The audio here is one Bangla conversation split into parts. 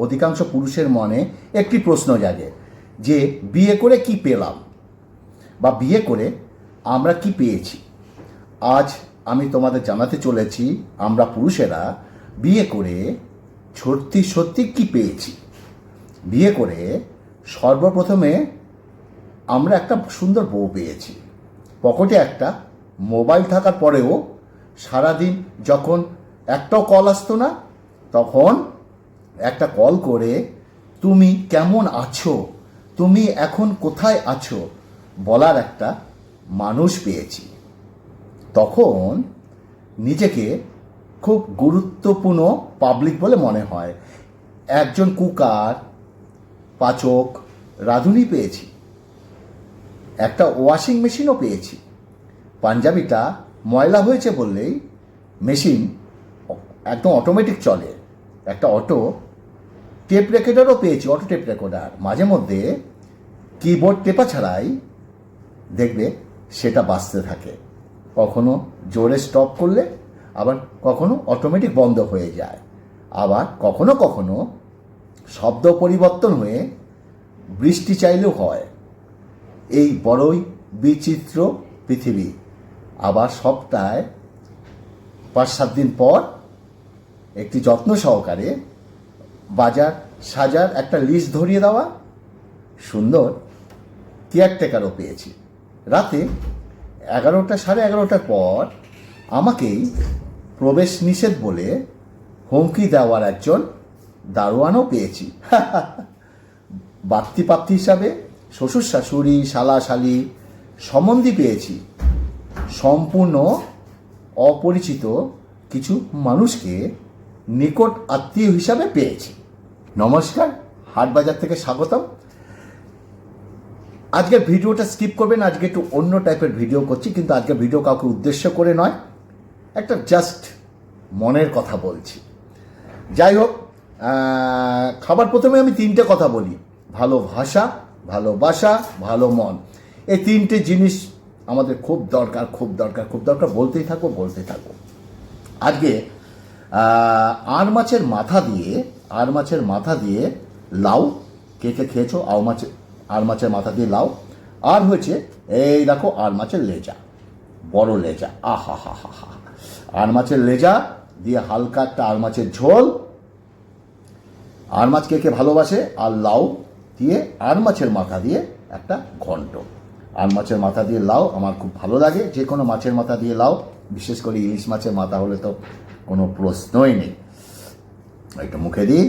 অধিকাংশ পুরুষের মনে একটি প্রশ্ন জাগে যে বিয়ে করে কি পেলাম, বা বিয়ে করে আমরা কি পেয়েছি। আজ আমি তোমাদের জানাতে চলেছি আমরা পুরুষেরা বিয়ে করে সত্যি সত্যি কি পেয়েছি। বিয়ে করে সর্বপ্রথমে আমরা একটা সুন্দর বউ পেয়েছি। পকেটে একটা মোবাইল থাকার পরেও সারাদিন যখন একটাও কল আসতো না, তখন একটা কল করে তুমি কেমন আছো, তুমি এখন কোথায় আছো বলার একটা মানুষ পেয়েছি। তখন নিজেকে খুব গুরুত্বপূর্ণ পাবলিক বলে মনে হয়। একজন কুকার, পাচক, রাঁধুনি পেয়েছি। একটা ওয়াশিং মেশিনও পেয়েছি। পাঞ্জাবিটা ময়লা হয়েছে বললেই মেশিন একদম অটোমেটিক চলে। একটা অটো টেপ রেকর্ডারও পেয়েছি, অটো টেপ রেকর্ডার। মাঝে মধ্যে কিবোর্ড টেপা ছাড়াই দেখবে সেটা বাজতে থাকে। কখনো জোরে স্টপ করলে, আবার কখনো অটোমেটিক বন্ধ হয়ে যায়, আবার কখনো কখনো শব্দ পরিবর্তন হয়ে বৃষ্টি চাইলেও হয়। এই বড়ই বিচিত্র পৃথিবী। আবার সপ্তাহে 5-7 দিন পর একটি যত্ন সহকারে বাজার সাজার একটা লিস্ট ধরিয়ে দেওয়া সুন্দর কেয়ারটেকারও পেয়েছি। রাতে 11টা, 11:30টার পর আমাকেই প্রবেশ নিষেধ বলে হুমকি দেওয়ার একজন দারোয়ানও পেয়েছি। বাড়তি প্রাপ্তি হিসাবে শ্বশুর শাশুড়ি, শালা শালি, সম্বন্ধী পেয়েছি। সম্পূর্ণ অপরিচিত কিছু মানুষকে নিকট আত্মীয় হিসাবে পেয়েছি। নমস্কার, হাটবাজার থেকে স্বাগতম। আজকের ভিডিওটা স্কিপ করবেন, আজকে একটু অন্য টাইপের ভিডিও করছি, কিন্তু আজকের ভিডিও কাউকে উদ্দেশ্য করে নয়, একটা জাস্ট মনের কথা বলছি। যাই হোক, খাবার প্রথমে আমি 3টে কথা বলি: ভালো ভাষা, ভালোবাসা, ভালো মন। এই 3টে জিনিস আমাদের খুব দরকার, খুব দরকার, খুব দরকার। বলতেই থাকবো। আজকে আর মাছের মাথা দিয়ে লাউ, কে খেয়েছো? আর মাছের মাথা দিয়ে লাউ। আর হয়েছে এই দেখো আর মাছের লেজা, বড় লেজা, আহা হা হা হা। আর মাছের লেজা দিয়ে হালকা একটা আর মাছের ঝোল। আর মাছ কে ভালোবাসে? আর লাউ দিয়ে আর মাছের মাথা দিয়ে একটা ঘন্ট। আর মাছের মাথা দিয়ে লাউ আমার খুব ভালো লাগে। যে কোনো মাছের মাথা দিয়ে লাউ, বিশেষ করে ইলিশ মাছের মাথা হলে তো কোনো প্রশ্নই নেই। একটু মুখে দিই।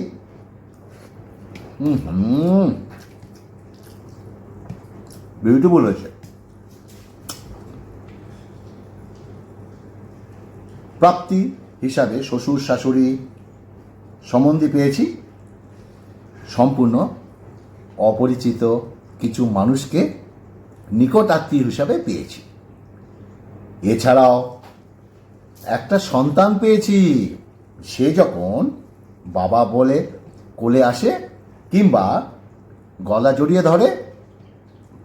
বিউটিফুল হয়েছে। প্রাপ্তি হিসাবে শ্বশুর শাশুড়ি সম্বন্ধী পেয়েছি। সম্পূর্ণ অপরিচিত কিছু মানুষকে নিকট আত্মীয় হিসাবে পেয়েছি। এছাড়াও একটা সন্তান পেয়েছি। সে যখন বাবা বলে কোলে আসে কিংবা গলা জড়িয়ে ধরে,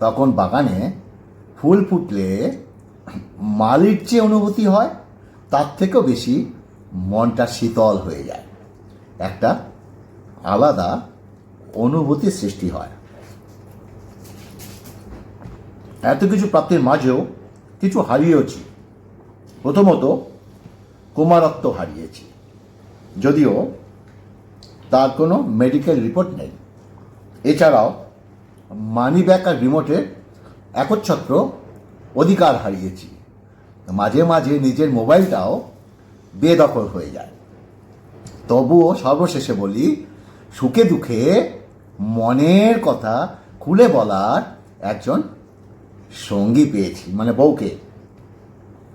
তখন বাগানে ফুল ফুটলে মালির যে অনুভূতি হয়, তার থেকেও বেশি মনটা শীতল হয়ে যায়। একটা আলাদা অনুভূতির সৃষ্টি হয়। এত কিছু প্রাপ্তির মাঝেও কিছু হারিয়েছি। প্রথমত কুমারত্ব হারিয়েছি, যদিও তার কোনো মেডিকেল রিপোর্ট নেই। এছাড়াও মানি ব্যাগ আর রিমোটের একচ্ছত্র অধিকার হারিয়েছি। মাঝে মাঝে নিজের মোবাইলটাও বেদখল হয়ে যায়। তবুও সর্বশেষে বলি, সুখে দুঃখে মনের কথা খুলে বলার একজন সঙ্গী পেয়েছি, মানে বউকে।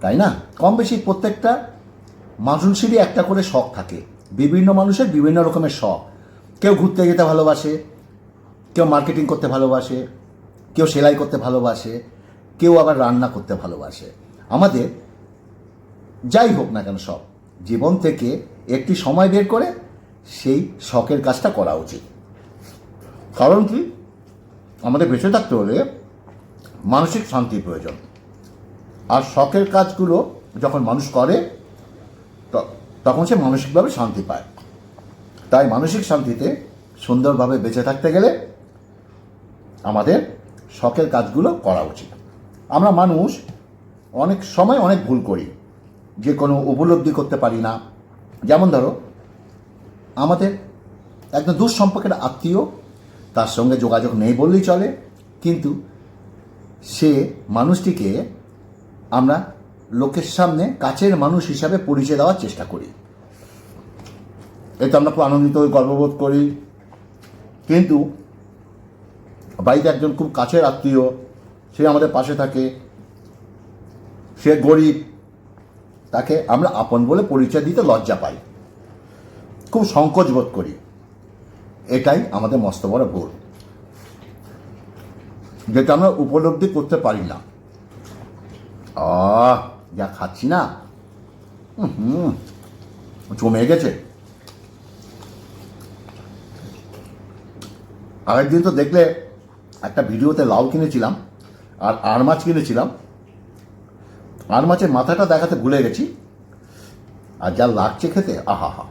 তাই না? কম বেশি প্রত্যেকটা মানুষেরই একটা করে শখ থাকে। বিভিন্ন মানুষের বিভিন্ন রকমের শখ। কেউ ঘুরতে যেতে ভালোবাসে, কেউ মার্কেটিং করতে ভালোবাসে, কেউ সেলাই করতে ভালোবাসে, কেউ আবার রান্না করতে ভালোবাসে। আমাদের যাই হোক না কেন, সব জীবন থেকে একটি সময় বের করে সেই শখের কাজটা করা উচিত। কারণ কি, আমাদের বেঁচে থাকতে হলে মানসিক শান্তির প্রয়োজন। আর শখের কাজগুলো যখন মানুষ করে, তখন সে মানসিকভাবে শান্তি পায়। তাই মানসিক শান্তিতে সুন্দরভাবে বেঁচে থাকতে গেলে আমাদের শখের কাজগুলো করা উচিত। আমরা মানুষ অনেক সময় অনেক ভুল করি, যে কোনো উপলব্ধি করতে পারি না। যেমন ধরো, আমাদের একদম দূর সম্পর্কের আত্মীয়, তার সঙ্গে যোগাযোগ নেই বললেই চলে, কিন্তু সে মানুষটিকে আমরা লোকের সামনে কাছের মানুষ হিসাবে পরিচয় দেওয়ার চেষ্টা করি। এতে আমরা খুব আনন্দিত হই, গর্ববোধ করি। কিন্তু বাড়িতে একজন খুব কাছের আত্মীয়, সে আমাদের পাশে থাকে, সে গরিব, তাকে আমরা আপন বলে পরিচয় দিতে লজ্জা পাই, খুব সংকোচ বোধ করি। এটাই আমাদের মস্ত বড় ভুল, যেটা আমরা উপলব্ধি করতে পারি না। যা খাচ্ছি না, জমে গেছে। আগের দিন তো দেখলে একটা ভিডিওতে লাউ কিনেছিলাম আর আর মাছ কিনেছিলাম। আর মাছের মাথাটা দেখাতে ভুলে গেছি, আর যা লাগছে খেতে, আহা হা।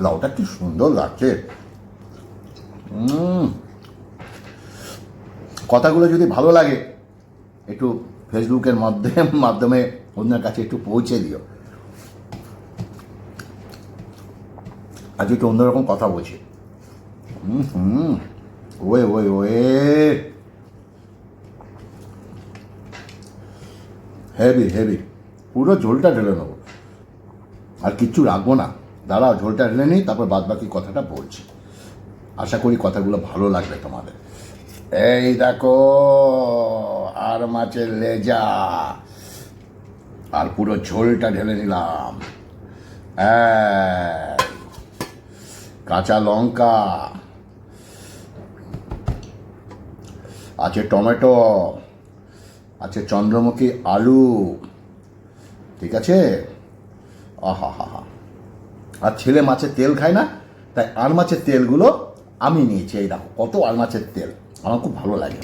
লাউটা কি সুন্দর লাগছে। কথাগুলো যদি ভালো লাগে একটু ফেসবুকের মাধ্যমে অন্যের কাছে একটু পৌঁছে দিও। আজ একটু অন্যরকম কথা বলছি। Way way way, heavy heavy. পুরো ঝোলটা ঢেলে নেবো, আর কিচ্ছু রাখবো না। দাঁড়াও, ঝোলটা ঢেলে নিই, তারপর বাদ বাকি কথাটা বলছি। আশা করি কথাগুলো ভালো লাগবে তোমাদের। এই দেখো, আর মাছের লেজা, আর পুরো ঝোলটা ঢেলে নিলাম। কাঁচা লঙ্কা আছে, টমেটো আছে, চন্দ্রমুখী আলু, ঠিক আছে। আহা হা হা। আর ছেলে মাছের তেল খায় না, তাই আর মাছের তেলগুলো আমি নিয়েছি। এই দেখো কত আর মাছের তেল, আমার খুব ভালো লাগে।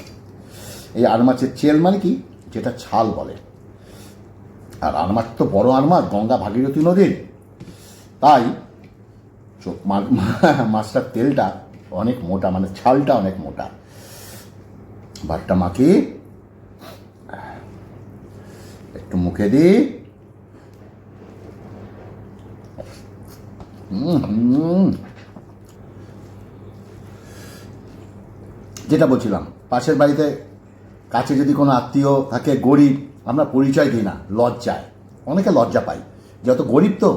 এই আর মাছের তেল মানে কি, যেটা ছাল বলে। আর আর মাছ তো বড় আর মাছ, গঙ্গা ভাগীরথী নদীর, তাই মাছটার তেলটা অনেক মোটা, মানে ছালটা অনেক মোটা। ভাতটা মাখি, একটু মুখে দিই। যেটা বলছিলাম, পাশের বাড়িতে কাছে যদি কোনো আত্মীয় থাকে গরিব, আমরা পরিচয় দিই না, লজ্জায়, অনেকে লজ্জা পাই, যত গরিব তো।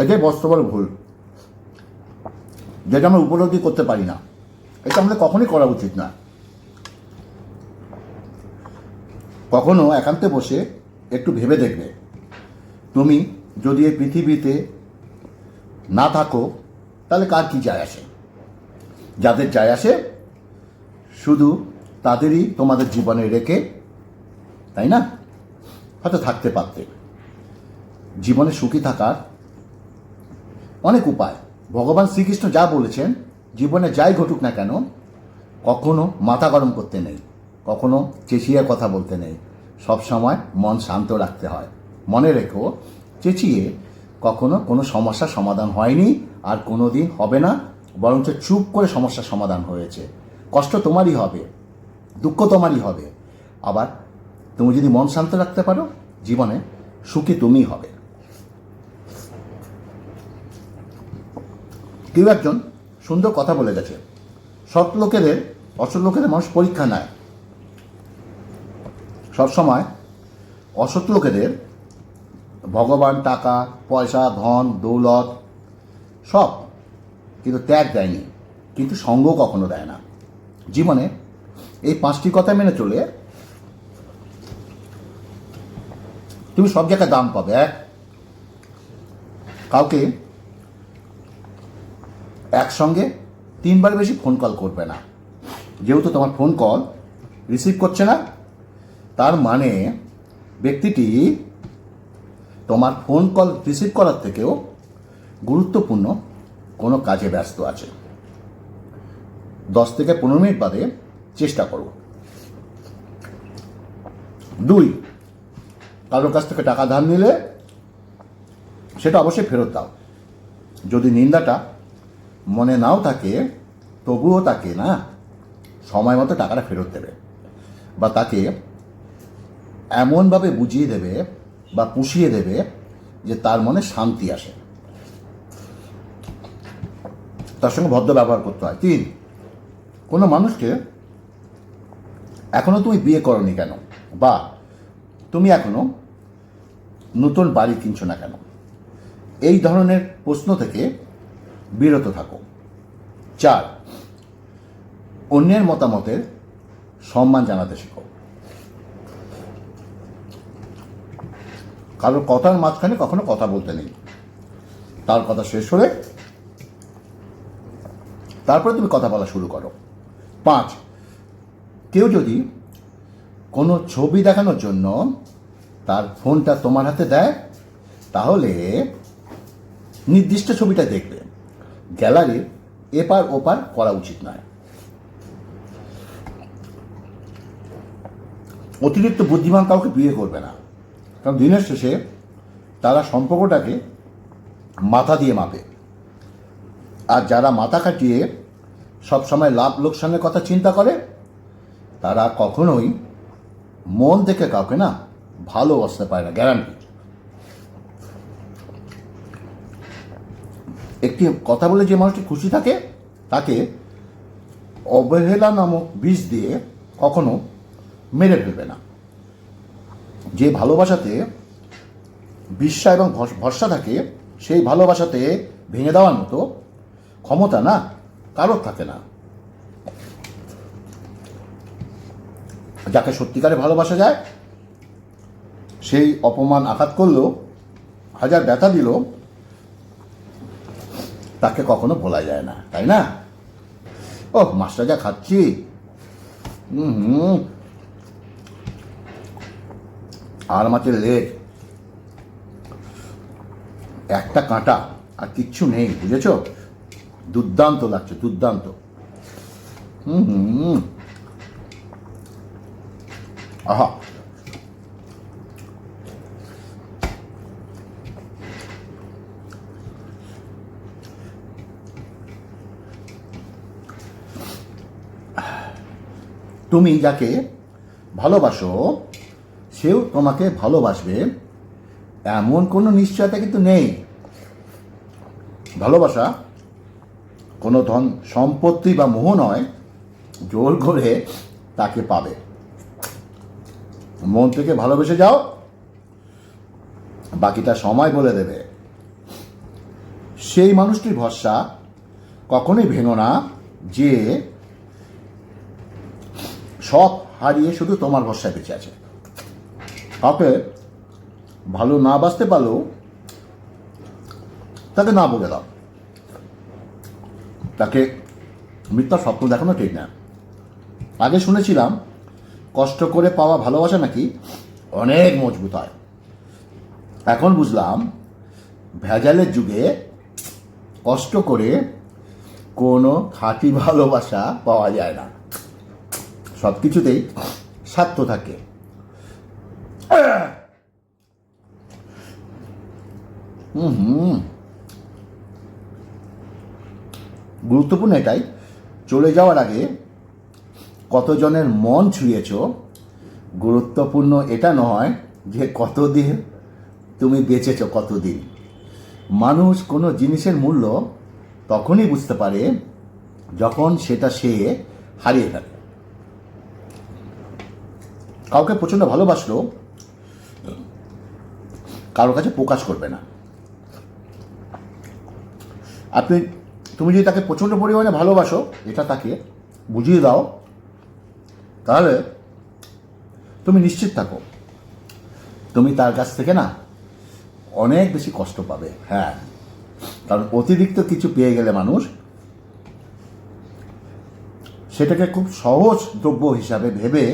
এটাই বস্তু বড় ভুল, যেটা আমরা উপলব্ধি করতে পারি না। এটা আমাদের কখনই করা উচিত না। কখনো একান্তে বসে একটু ভেবে দেখবে, তুমি যদি এই পৃথিবীতে না থাকো তাহলে কার কি যায় আসে? যাদের যায় আসে শুধু তাদেরই তোমাদের জীবনে রেখে, তাই না? হয়তো থাকতে পারতে। জীবনে সুখী থাকার অনেক উপায়। ভগবান শ্রীকৃষ্ণ যা বলেছেন, জীবনে যাই ঘটুক না কেন, কখনো মাথা গরম করতে নেই, কখনো চেঁচিয়ে কথা বলতে নেই, সব সময় মন শান্ত রাখতে হয়। মনে রেখো, চেঁচিয়ে কখনো কোনো সমস্যার সমাধান হয়নি, আর কোনো দিন হবে না। বরঞ্চ চুপ করে সমস্যার সমাধান হয়েছে। কষ্ট তোমারই হবে, দুঃখ তোমারই হবে। আবার তুমি যদি মন শান্ত রাখতে পারো, জীবনে সুখী তুমিই হবে। কেউ একজন সুন্দর কথা বলে গেছে, সৎ লোকেদের অসৎ লোকেদের মানুষ পরীক্ষা নেয়। সবসময় অসৎ লোকেদের ভগবান টাকা পয়সা ধন দৌলত সব, কিন্তু ত্যাগ দেয়নি, কিন্তু সঙ্গ কখনো দেয় না। জীবনে এই 5টি কথা মেনে চলে তুমি সব জায়গায় দাম পাবে। কাউকে একসঙ্গে 3বার বেশি ফোন কল করবে না। যেহেতু তোমার ফোন কল রিসিভ করছে না, তার মানে ব্যক্তিটি তোমার ফোন কল রিসিভ করার থেকেও গুরুত্বপূর্ণ কোনো কাজে ব্যস্ত আছে। 10 থেকে 15 মিনিট বাদে চেষ্টা করো। 2, কারোর কাছ থেকে টাকা ধার নিলে সেটা অবশ্যই ফেরত দাও। যদি নিন্দাটা মনে নাও থাকে, তবুও তাকে না সময় মতো টাকাটা ফেরত দেবে, বা তাকে এমনভাবে বুঝিয়ে দেবে বা পুষিয়ে দেবে যে তার মনে শান্তি আসে। তার সঙ্গে ভদ্র ব্যবহার করতে হয়। 3, কোনো মানুষকে এখনো তুমি বিয়ে করনি কেন, বা তুমি এখনো নতুন বাড়ি কিনছো না কেন, এই ধরনের প্রশ্ন থেকে বিরত থাকো। 4, অন্যের মতামতের সম্মান জানাতে শেখো। কারোর কথার মাঝখানে কখনো কথা বলতে নেই। তার কথা শেষ হলে তারপরে তুমি কথা বলা শুরু করো। 5, কেউ যদি কোনো ছবি দেখানোর জন্য তার ফোনটা তোমার হাতে দেয়, তাহলে নির্দিষ্ট ছবিটা দেখবে, গ্যালারির এপার ওপার করা উচিত নয়। অতিরিক্ত বুদ্ধিমান কাউকে বিয়ে করবে না, কারণ দিনের শেষে তারা সম্পর্কটাকে মাথা দিয়ে মাপে। আর যারা মাথা খাটিয়ে সবসময় লাভ লোকসানের কথা চিন্তা করে, তারা কখনোই মন থেকে কাউকে না ভালোবাসতে পারে না, গ্যারান্টি। একটি কথা বলে যে মানুষটি খুশি থাকে, তাকে অবহেলা নামক বিষ দিয়ে কখনো মেরে ফেলবে না। যে ভালোবাসাতে বিশ্বাস এবং ভরসা থাকে, সেই ভালোবাসাতে ভেঙে দেওয়ার মতো ক্ষমতা না কারোর থাকে না। যাকে সত্যিকারে ভালোবাসা যায়, সেই অপমান আঘাত করলেও, হাজার ব্যথা দিল, তাকে কখনো ভোলা যায় না, তাই না? ও মাছটা যা খাচ্ছি, আর মাছের লেজ, একটা কাঁটা আর কিচ্ছু নেই, বুঝেছ? দুর্দান্ত লাগছে, দুর্দান্ত। আহা, তুমি যাকে ভালোবাসো সেও তোমাকে ভালোবাসবে, এমন কোনো নিশ্চয়তা কিন্তু নেই। ভালোবাসা কোনো ধন সম্পত্তি বা মোহ নয়, জোর করে তাকে পাবে। মন থেকে ভালোবেসে যাও, বাকিটা সময় বলে দেবে। সেই মানুষটির ভরসা কখনোই ভেঙো না, যে সব হারিয়ে শুধু তোমার ভরসায় বেঁচে আছে। কাউকে ভালো না বাসতে পারলেও তাকে না বলে দাও, তাকে মিথ্যা স্বপ্ন দেখানো ঠিক না। আগে শুনেছিলাম কষ্ট করে পাওয়া ভালোবাসা নাকি অনেক মজবুত হয়, এখন বুঝলাম ভেজালের যুগে কষ্ট করে কোনো খাঁটি ভালোবাসা পাওয়া যায় না। সব কিছুতেই স্বার্থ থাকে। গুরুত্বপূর্ণ এটাই, চলে যাওয়ার আগে কতজনের মন ছুঁয়েছ। গুরুত্বপূর্ণ এটা নয় যে কতদিন তুমি বেঁচেছ, কতদিন। মানুষ কোনো জিনিসের মূল্য তখনই বুঝতে পারে যখন সেটা সে হারিয়ে ফেলে। কাউকে প্রচণ্ড ভালোবাসলো, কারোর কাছে প্রকাশ করবে না। তুমি যদি তাকে প্রচণ্ড পরিমাণে ভালোবাসো, এটা তাকে বুঝিয়ে দাও, তাহলে তুমি নিশ্চিত থাকো তুমি তার কাছ থেকে না অনেক বেশি কষ্ট পাবে। হ্যাঁ, কারণ অতিরিক্ত কিছু পেয়ে গেলে মানুষ সেটাকে খুব সহজ দ্রব্য হিসাবে ভেবে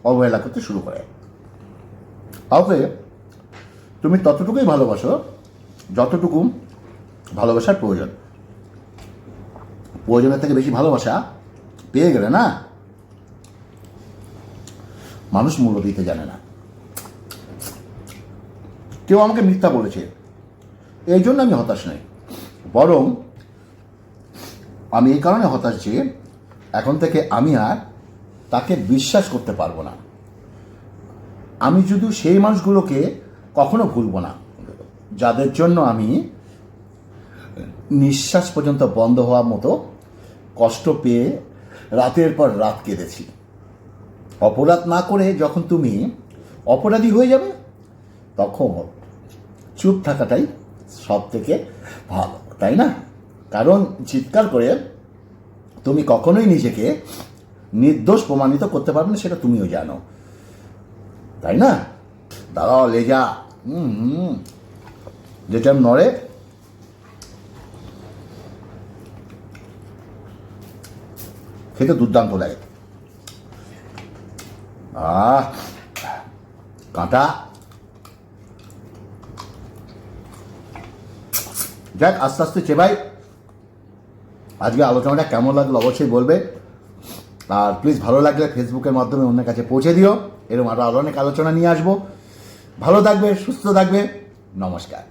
অবহেলা করতে শুরু করে। কাউকে তুমি ততটুকুই ভালোবাসো যতটুকু ভালোবাসার প্রয়োজন। প্রয়োজনের থেকে বেশি ভালোবাসা পেয়ে গেলে না, মানুষ মূল্য দিতে জানে না। কেউ আমাকে মিথ্যা বলেছে, এই জন্য আমি হতাশ নই, বরং আমি এই কারণে হতাশ যে এখন থেকে আমি আর তাকে বিশ্বাস করতে পারবো না। আমি শুধু সেই মানুষগুলোকে কখনো ভুলবো না যাদের জন্য আমি নিঃশ্বাস পর্যন্ত বন্ধ হওয়ার মতো কষ্ট পেয়ে রাতের পর রাত কেঁদেছি। অপরাধ না করে যখন তুমি অপরাধী হয়ে যাবে, তখন চুপ থাকাটাই সব থেকে ভালো, তাই না? কারণ চিৎকার করে তুমি কখনোই নিজেকে নির্দোষ প্রমাণিত করতে পারবে না, সেটা তুমিও জানো, তাই না? দাঁড়াও লেজা, যেটা নড়ে খেতে দুর্দান্ত লাগে। কাঁটা, যাক আস্তে আস্তে চেবাই। আজকে আলোচনাটা কেমন লাগলো অবশ্যই বলবে, আর প্লিজ ভালো লাগলে ফেসবুকের মাধ্যমে অন্যের কাছে পৌঁছে দিও। এরকম আরও অনেক আলোচনা নিয়ে আসবো। ভালো থাকবে, সুস্থ থাকবে, নমস্কার।